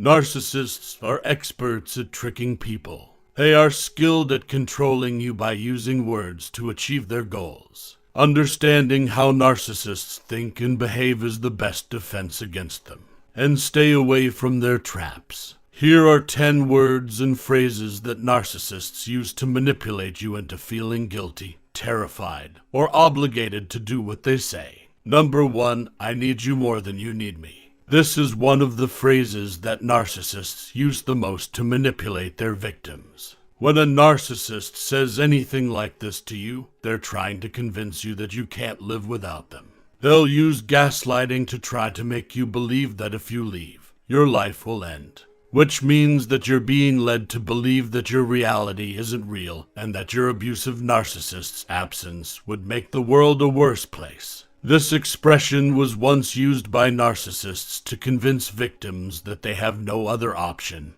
Narcissists are experts at tricking people. They are skilled at controlling you by using words to achieve their goals. Understanding how narcissists think and behave is the best defense against them. And stay away from their traps. Here are 10 words and phrases that narcissists use to manipulate you into feeling guilty, terrified, or obligated to do what they say. Number 1, I need you more than you need me. This is one of the phrases that narcissists use the most to manipulate their victims. When a narcissist says anything like this to you, they're trying to convince you that you can't live without them. They'll use gaslighting to try to make you believe that if you leave, your life will end. Which means that you're being led to believe that your reality isn't real and that your abusive narcissist's absence would make the world a worse place. This expression was once used by narcissists to convince victims that they have no other option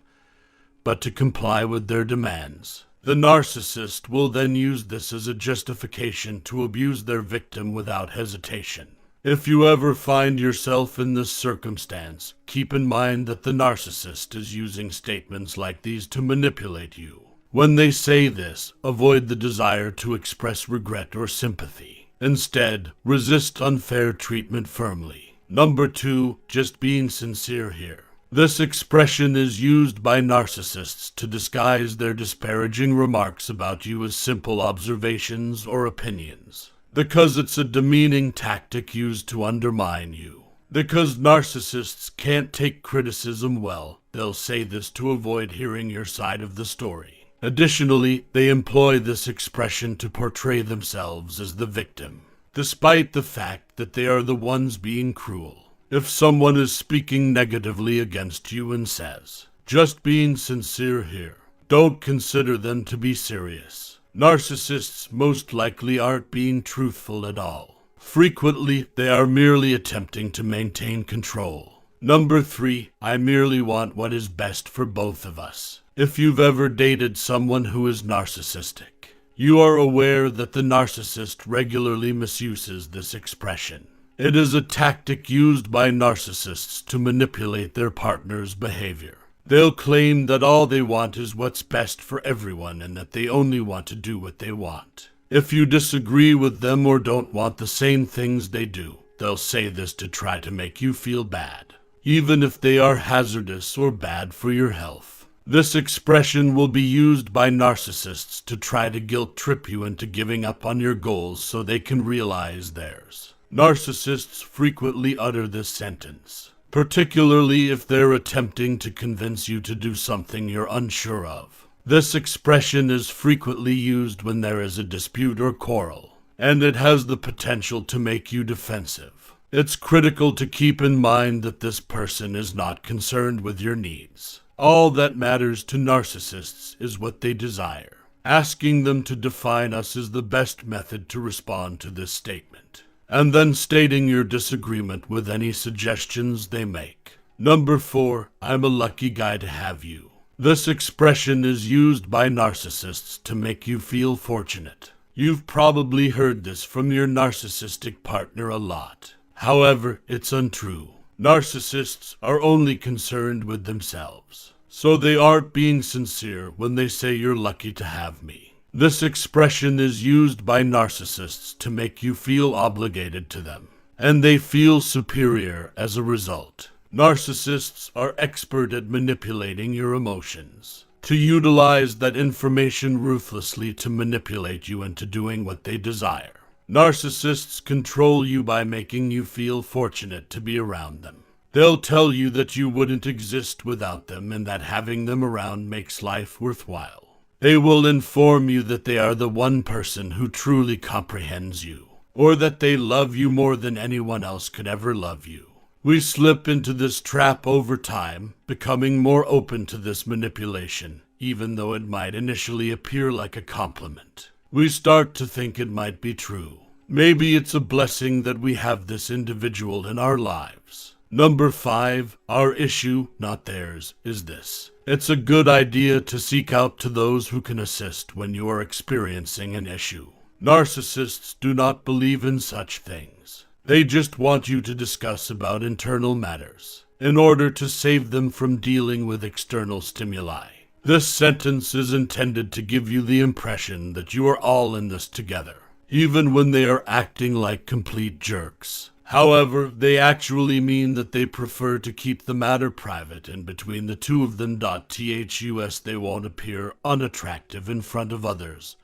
but to comply with their demands. The narcissist will then use this as a justification to abuse their victim without hesitation. If you ever find yourself in this circumstance, keep in mind that the narcissist is using statements like these to manipulate you. When they say this, avoid the desire to express regret or sympathy. Instead, resist unfair treatment firmly. Number 2, just being sincere here. This expression is used by narcissists to disguise their disparaging remarks about you as simple observations or opinions. Because it's a demeaning tactic used to undermine you. Because narcissists can't take criticism well, they'll say this to avoid hearing your side of the story. Additionally, they employ this expression to portray themselves as the victim, despite the fact that they are the ones being cruel. If someone is speaking negatively against you and says, "Just being sincere here," don't consider them to be serious. Narcissists most likely aren't being truthful at all. Frequently, they are merely attempting to maintain control. Number 3, I merely want what is best for both of us. If you've ever dated someone who is narcissistic, you are aware that the narcissist regularly misuses this expression. It is a tactic used by narcissists to manipulate their partner's behavior. They'll claim that all they want is what's best for everyone and that they only want to do what they want. If you disagree with them or don't want the same things they do, they'll say this to try to make you feel bad, even if they are hazardous or bad for your health. This expression will be used by narcissists to try to guilt trip you into giving up on your goals so they can realize theirs. Narcissists frequently utter this sentence, particularly if they're attempting to convince you to do something you're unsure of. This expression is frequently used when there is a dispute or quarrel, and it has the potential to make you defensive. It's critical to keep in mind that this person is not concerned with your needs. All that matters to narcissists is what they desire. Asking them to define us is the best method to respond to this statement, and then stating your disagreement with any suggestions they make. Number 4, I'm a lucky guy to have you. This expression is used by narcissists to make you feel fortunate. You've probably heard this from your narcissistic partner a lot. However, it's untrue. Narcissists are only concerned with themselves, so they aren't being sincere when they say you're lucky to have me. This expression is used by narcissists to make you feel obligated to them, and they feel superior as a result. Narcissists are expert at manipulating your emotions, to utilize that information ruthlessly to manipulate you into doing what they desire. Narcissists control you by making you feel fortunate to be around them. They'll tell you that you wouldn't exist without them and that having them around makes life worthwhile. They will inform you that they are the one person who truly comprehends you, or that they love you more than anyone else could ever love you. We slip into this trap over time, becoming more open to this manipulation, even though it might initially appear like a compliment. We start to think it might be true. Maybe it's a blessing that we have this individual in our lives. Number 5, our issue, not theirs, is this. It's a good idea to seek out to those who can assist when you are experiencing an issue. Narcissists do not believe in such things. They just want you to discuss about internal matters. in order to save them from dealing with external stimuli. This sentence is intended to give you the impression that you are all in this together, even when they are acting like complete jerks. However, they actually mean that they prefer to keep the matter private, and between the two of them, thus they won't appear unattractive in front of others,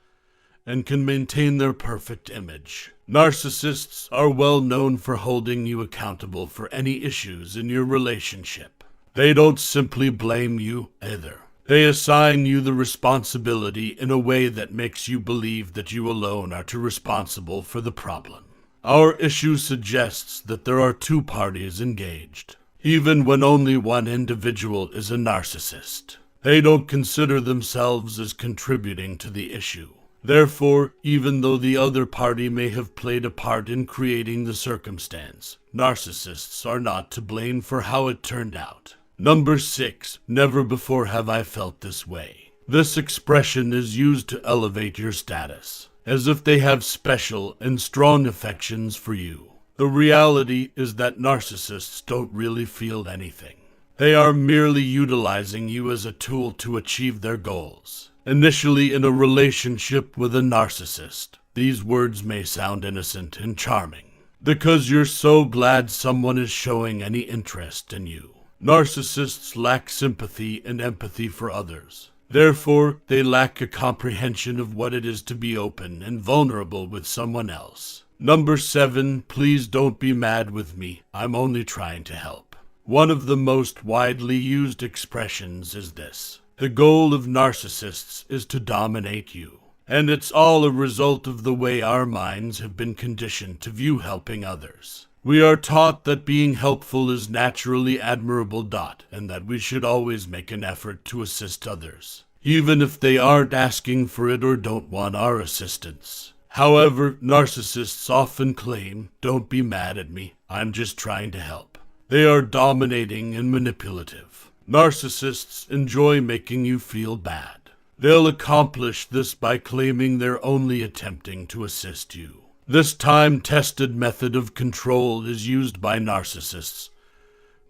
and can maintain their perfect image. Narcissists are well known for holding you accountable for any issues in your relationship. They don't simply blame you either. They assign you the responsibility in a way that makes you believe that you alone are responsible for the problem. Our issue suggests that there are two parties engaged, even when only one individual is a narcissist. They don't consider themselves as contributing to the issue. Therefore, even though the other party may have played a part in creating the circumstance, narcissists are not to blame for how it turned out. Number 6. Never before have I felt this way. This expression is used to elevate your status, as if they have special and strong affections for you. The reality is that narcissists don't really feel anything. They are merely utilizing you as a tool to achieve their goals. Initially, in a relationship with a narcissist, these words may sound innocent and charming, because you're so glad someone is showing any interest in you. Narcissists lack sympathy and empathy for others. Therefore, they lack a comprehension of what it is to be open and vulnerable with someone else. Number 7, please don't be mad with me. I'm only trying to help. One of the most widely used expressions is this. The goal of narcissists is to dominate you. And it's all a result of the way our minds have been conditioned to view helping others. We are taught that being helpful is naturally admirable, and that we should always make an effort to assist others, even if they aren't asking for it or don't want our assistance. However, narcissists often claim, "Don't be mad at me, I'm just trying to help." They are dominating and manipulative. Narcissists enjoy making you feel bad. They'll accomplish this by claiming they're only attempting to assist you. This time-tested method of control is used by narcissists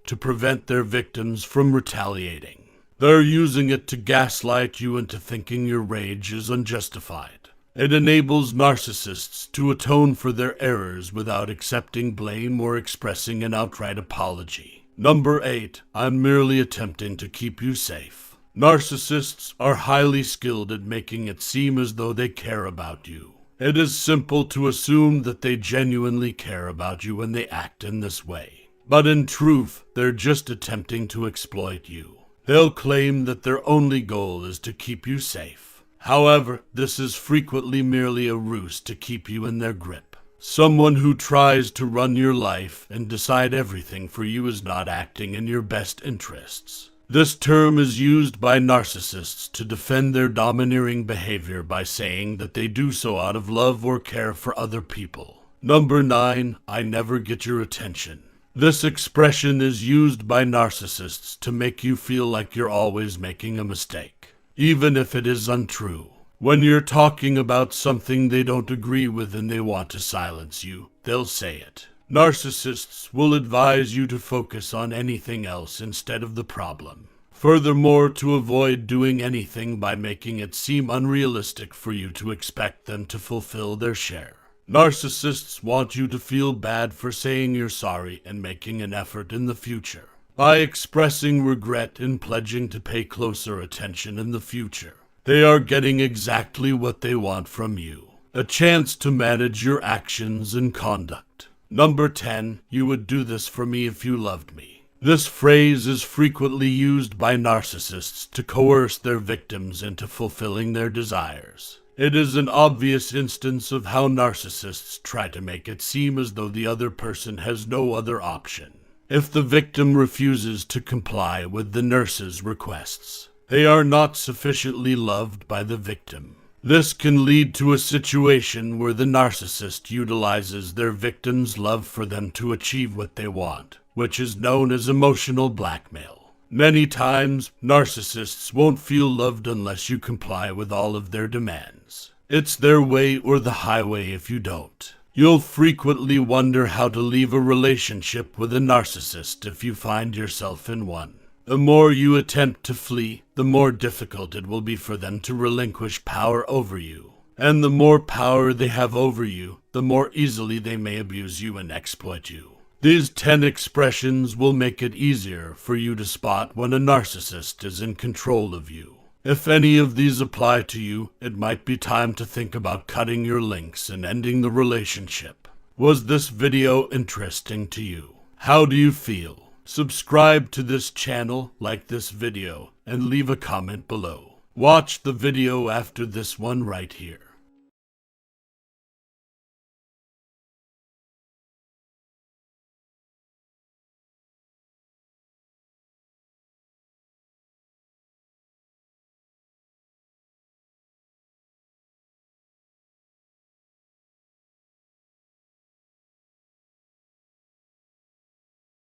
to prevent their victims from retaliating. They're using it to gaslight you into thinking your rage is unjustified. It enables narcissists to atone for their errors without accepting blame or expressing an outright apology. Number 8, I'm merely attempting to keep you safe. Narcissists are highly skilled at making it seem as though they care about you. It is simple to assume that they genuinely care about you when they act in this way. But in truth, they're just attempting to exploit you. They'll claim that their only goal is to keep you safe. However, this is frequently merely a ruse to keep you in their grip. Someone who tries to run your life and decide everything for you is not acting in your best interests. This term is used by narcissists to defend their domineering behavior by saying that they do so out of love or care for other people. Number 9, I never get your attention. This expression is used by narcissists to make you feel like you're always making a mistake, even if it is untrue. When you're talking about something they don't agree with and they want to silence you, they'll say it. Narcissists will advise you to focus on anything else instead of the problem. Furthermore, to avoid doing anything by making it seem unrealistic for you to expect them to fulfill their share. Narcissists want you to feel bad for saying you're sorry and making an effort in the future. By expressing regret and pledging to pay closer attention in the future, they are getting exactly what they want from you. A chance to manage your actions and conduct. Number 10, you would do this for me if you loved me. This phrase is frequently used by narcissists to coerce their victims into fulfilling their desires. It is an obvious instance of how narcissists try to make it seem as though the other person has no other option. If the victim refuses to comply with the nurse's requests, they are not sufficiently loved by the victim. This can lead to a situation where the narcissist utilizes their victim's love for them to achieve what they want, which is known as emotional blackmail. Many times, narcissists won't feel loved unless you comply with all of their demands. It's their way or the highway if you don't. You'll frequently wonder how to leave a relationship with a narcissist if you find yourself in one. The more you attempt to flee, the more difficult it will be for them to relinquish power over you. And the more power they have over you, the more easily they may abuse you and exploit you. These 10 expressions will make it easier for you to spot when a narcissist is in control of you. If any of these apply to you, it might be time to think about cutting your links and ending the relationship. Was this video interesting to you? How do you feel? Subscribe to this channel, like this video, and leave a comment below. Watch the video after this one right here.